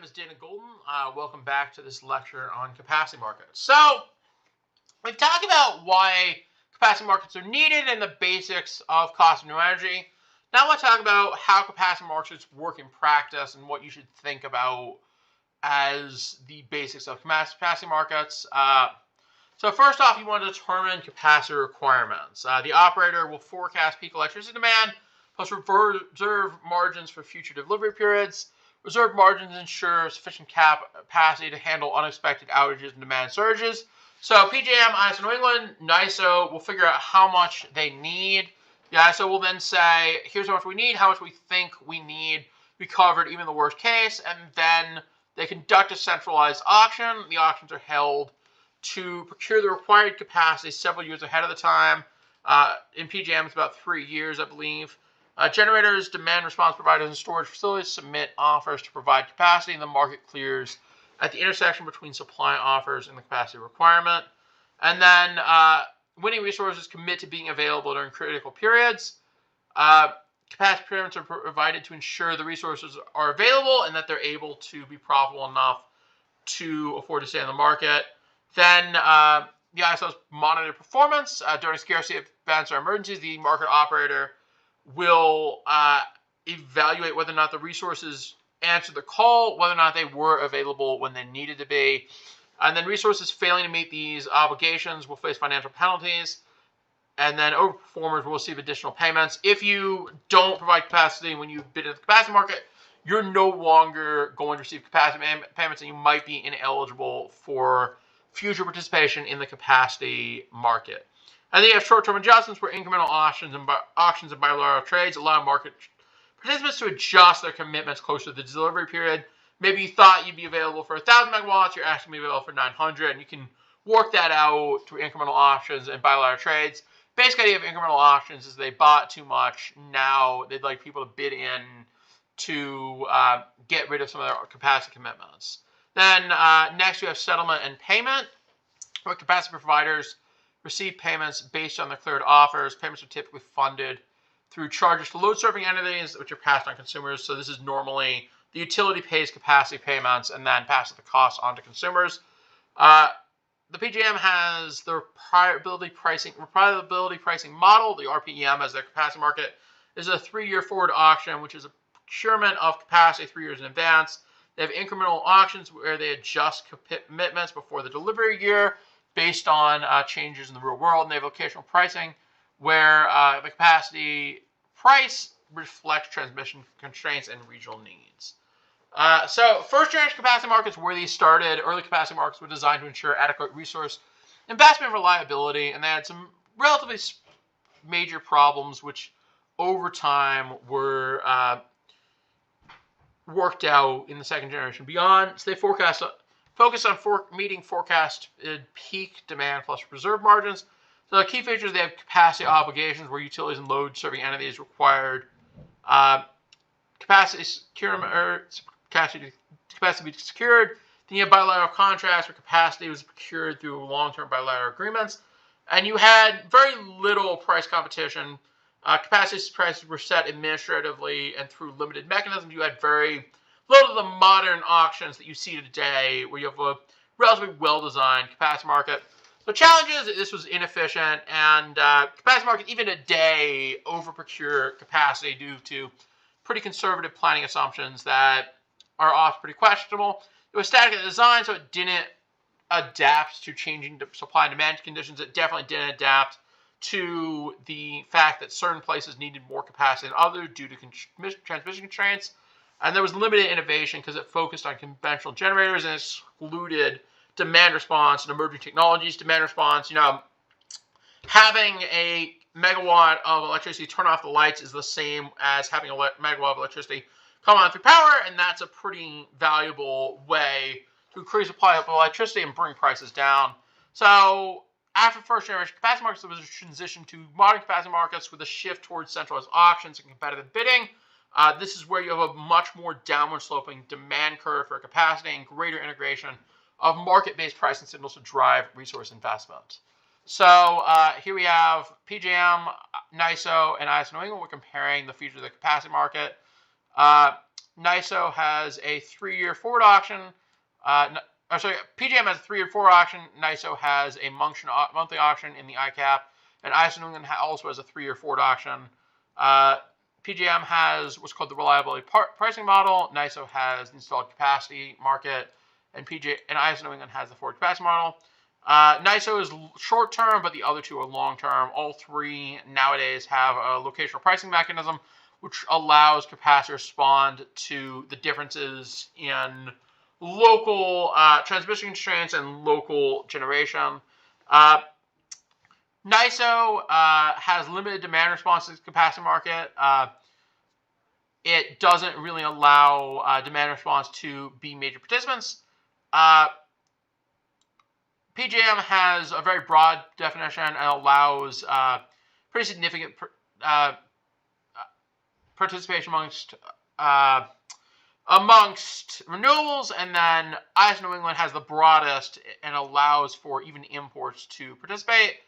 is Dana Golden. Welcome back to this lecture on capacity markets. So, we've talked about why capacity markets are needed and the basics of cost of new energy. Now I want to talk about how capacity markets work in practice and what you should think about as the basics of capacity markets. So first off, you want to determine capacity requirements. The operator will forecast peak electricity demand, plus reserve margins for future delivery periods. Reserve margins ensure sufficient capacity to handle unexpected outages and demand surges. So PJM, ISO New England, NYISO will figure out how much they need. The ISO will then say, here's how much we need, how much we think we need. We covered even the worst case, and then they conduct a centralized auction. The auctions are held to procure the required capacity several years ahead of the time. In PJM, it's about 3 years, I believe. Generators, demand response providers, and storage facilities submit offers to provide capacity, and the market clears at the intersection between supply offers and the capacity requirement. And then winning resources commit to being available during critical periods. Capacity payments are provided to ensure the resources are available and that they're able to be profitable enough to afford to stay in the market. Then the ISOs monitor performance. During scarcity events or emergencies, the market operator will evaluate whether or not the resources answered the call, whether or not they were available when they needed to be. And then resources failing to meet these obligations will face financial penalties. And then overperformers will receive additional payments. If you don't provide capacity when you bid in the capacity market, you're no longer going to receive capacity payments, and you might be ineligible for future participation in the capacity market. And then you have short-term adjustments where incremental auctions and bilateral trades allow market participants to adjust their commitments closer to the delivery period. Maybe you thought you'd be available for 1,000 megawatts, you're actually going to be available for 900, and you can work that out through incremental auctions and bilateral trades. Basic idea of incremental auctions is they bought too much. Now they'd like people to bid in to get rid of some of their capacity commitments. Then next we have settlement and payment, where capacity providers receive payments based on their cleared offers. Payments are typically funded through charges to load serving entities, which are passed on consumers. So this is normally the utility pays capacity payments and then passes the costs on to consumers. The PJM has the reliability pricing model, the RPEM, as their capacity market. This is a 3-year forward auction, which is a procurement of capacity 3 years in advance. They have incremental auctions where they adjust commitments before the delivery year based on changes in the real world. And they have locational pricing where the capacity price reflects transmission constraints and regional needs. So first generation capacity markets, where these started, early capacity markets were designed to ensure adequate resource investment reliability, and they had some relatively major problems which over time were worked out in the second generation beyond. So they focus on meeting forecasted peak demand plus reserve margins. So the key features, they have capacity obligations where utilities and load serving entities required capacity to be secured. Then you have bilateral contracts where capacity was procured through long-term bilateral agreements. And you had very little price competition. Capacity prices were set administratively and through limited mechanisms. You had very little of the modern auctions that you see today, where you have a relatively well-designed capacity market. The challenge is that this was inefficient, and capacity markets, even today, over-procure capacity due to pretty conservative planning assumptions that are often pretty questionable. It was static design, so it didn't adapt to changing supply and demand conditions. It definitely didn't adapt to the fact that certain places needed more capacity than others due to transmission constraints. And there was limited innovation because it focused on conventional generators and excluded demand response and emerging technologies. Demand response, having a megawatt of electricity turn off the lights is the same as having a megawatt of electricity come on through power, and that's a pretty valuable way to increase supply of electricity and bring prices down. So after first generation capacity markets, there was a transition to modern capacity markets with a shift towards centralized auctions and competitive bidding. This is where you have a much more downward sloping demand curve for capacity and greater integration of market-based pricing signals to drive resource investment. So here we have PJM, NYISO, and ISO New England. We're comparing the features of the capacity market. NYSO has a 3-year forward auction. PJM has a 3-year forward auction. NYSO has a monthly auction in the ICAP. And ISO New England also has a 3-year forward auction. PJM has what's called the reliability pricing model. NYSO has the installed capacity market. And ISO New England has the forward capacity model. NYSO is short-term, but the other two are long-term. All three nowadays have a locational pricing mechanism, which allows capacitors to respond to the differences in local transmission constraints and local generation. NYSO has limited demand response to the capacity market. It doesn't really allow demand response to be major participants. PJM has a very broad definition and allows pretty significant participation amongst renewables, and then ISO New England has the broadest and allows for even imports to participate.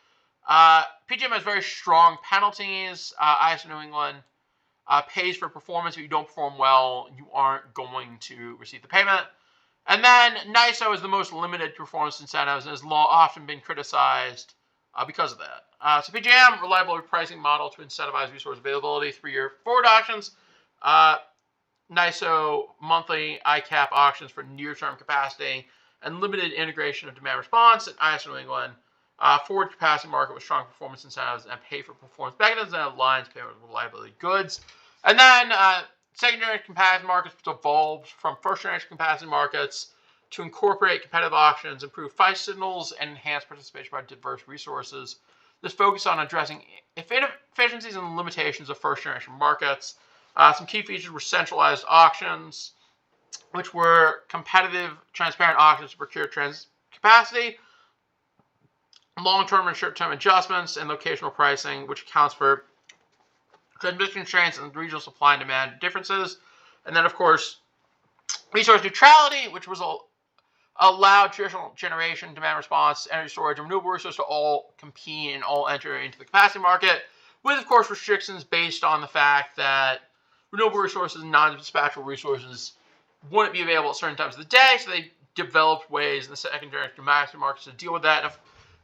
PJM has very strong penalties. ISO New England pays for performance. If you don't perform well, you aren't going to receive the payment. And then NYSO is the most limited performance incentives and has often been criticized because of that. So PJM, reliability pricing model to incentivize resource availability, 3-year forward auctions. NYSO, monthly ICAP auctions for near-term capacity, and limited integration of demand response. And ISO New England, forward capacity market with strong performance incentives and pay for performance mechanisms and aligns payment with reliability goods. And then second-generation capacity markets evolved from first-generation capacity markets to incorporate competitive auctions, improve price signals, and enhance participation by diverse resources. This focus on addressing inefficiencies and limitations of first-generation markets. Some key features were centralized auctions, which were competitive, transparent auctions to procure capacity, long-term and short-term adjustments, and locational pricing, which accounts for transmission constraints and regional supply and demand differences. And then, of course, resource neutrality, which was allowed traditional generation, demand response, energy storage, and renewable resources to all compete and all enter into the capacity market, with, of course, restrictions based on the fact that renewable resources and non-dispatchable resources wouldn't be available at certain times of the day, so they developed ways in the second-generation capacity markets to deal with that. And of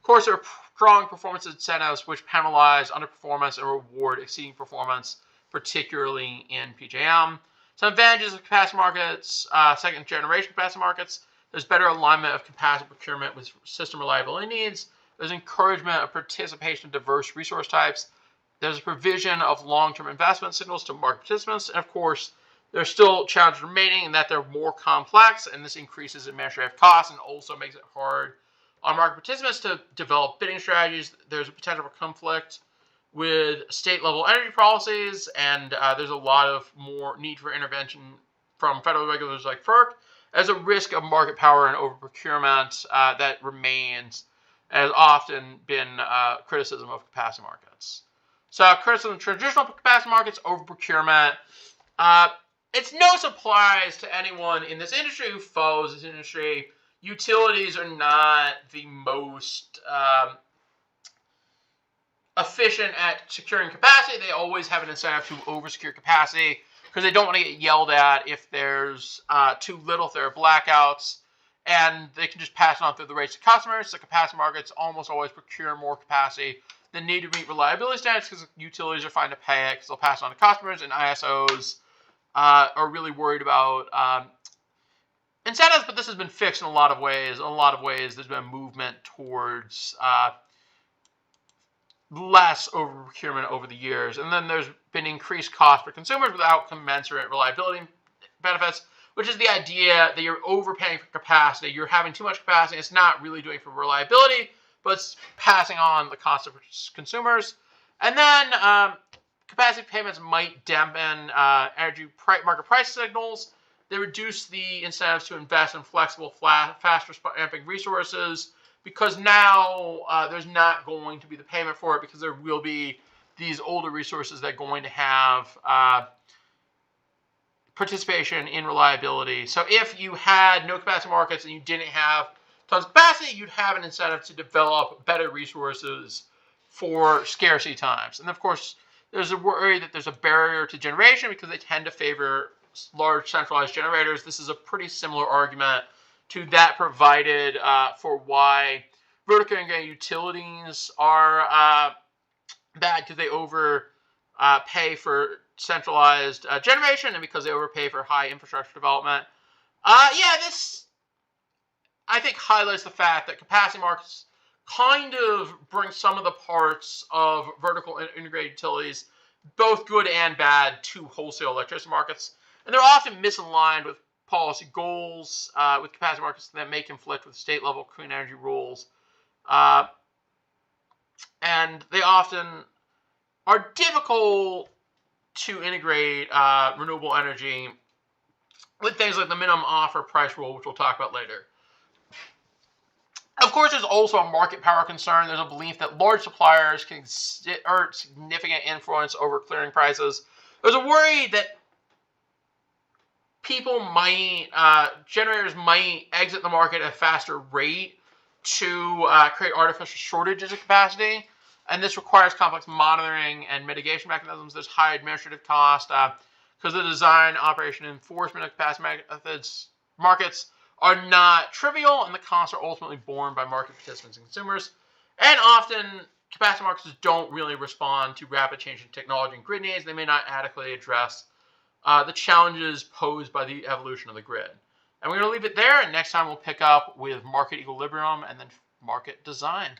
course, there are strong performance incentives which penalize underperformance and reward exceeding performance, particularly in PJM. Some advantages of capacity markets, second-generation capacity markets. There's better alignment of capacity procurement with system reliability needs. There's encouragement of participation of diverse resource types. There's a provision of long-term investment signals to market participants. And of course, there's still challenges remaining in that they're more complex, and this increases administrative costs and also makes it hard on market participants to develop bidding strategies. There's a potential for conflict with state-level energy policies, and there's a lot of more need for intervention from federal regulators like FERC, as a risk of market power and over-procurement that remains and has often been criticism of capacity markets. So criticism of traditional capacity markets, over-procurement. It's no surprise to anyone in this industry who follows this industry. Utilities are not the most efficient at securing capacity. They always have an incentive to over-secure capacity because they don't want to get yelled at if there's too little, if there are blackouts, and they can just pass it on through the rates to customers. So capacity markets almost always procure more capacity than need to meet reliability standards because utilities are fine to pay it because they'll pass it on to customers, and ISOs are really worried about incentives, but this has been fixed in a lot of ways. In a lot of ways, there's been a movement towards less over-procurement over the years. And then there's been increased cost for consumers without commensurate reliability benefits, which is the idea that you're overpaying for capacity. You're having too much capacity. It's not really doing for reliability, but it's passing on the cost of consumers. And then capacity payments might dampen energy market price signals. They reduce the incentives to invest in flexible, fast ramping resources because now there's not going to be the payment for it because there will be these older resources that are going to have participation in reliability. So if you had no capacity markets and you didn't have tons of capacity, you'd have an incentive to develop better resources for scarcity times. And of course, there's a worry that there's a barrier to generation because they tend to favor large centralized generators. This is a pretty similar argument to that provided for why vertically integrated utilities are bad, because they overpay for centralized generation and because they overpay for high infrastructure development. This, I think, highlights the fact that capacity markets kind of bring some of the parts of vertical integrated utilities, both good and bad, to wholesale electricity markets. And they're often misaligned with policy goals, with capacity markets that may conflict with state-level clean energy rules. And they often are difficult to integrate renewable energy with things like the minimum offer price rule, which we'll talk about later. Of course, there's also a market power concern. There's a belief that large suppliers can exert significant influence over clearing prices. There's a worry that generators might exit the market at a faster rate to create artificial shortages of capacity. And this requires complex monitoring and mitigation mechanisms. There's high administrative cost because the design, operation, and enforcement of capacity markets are not trivial, and the costs are ultimately borne by market participants and consumers. And often, capacity markets don't really respond to rapid change in technology and grid needs. They may not adequately address the challenges posed by the evolution of the grid. And we're going to leave it there, and next time we'll pick up with market equilibrium and then market design.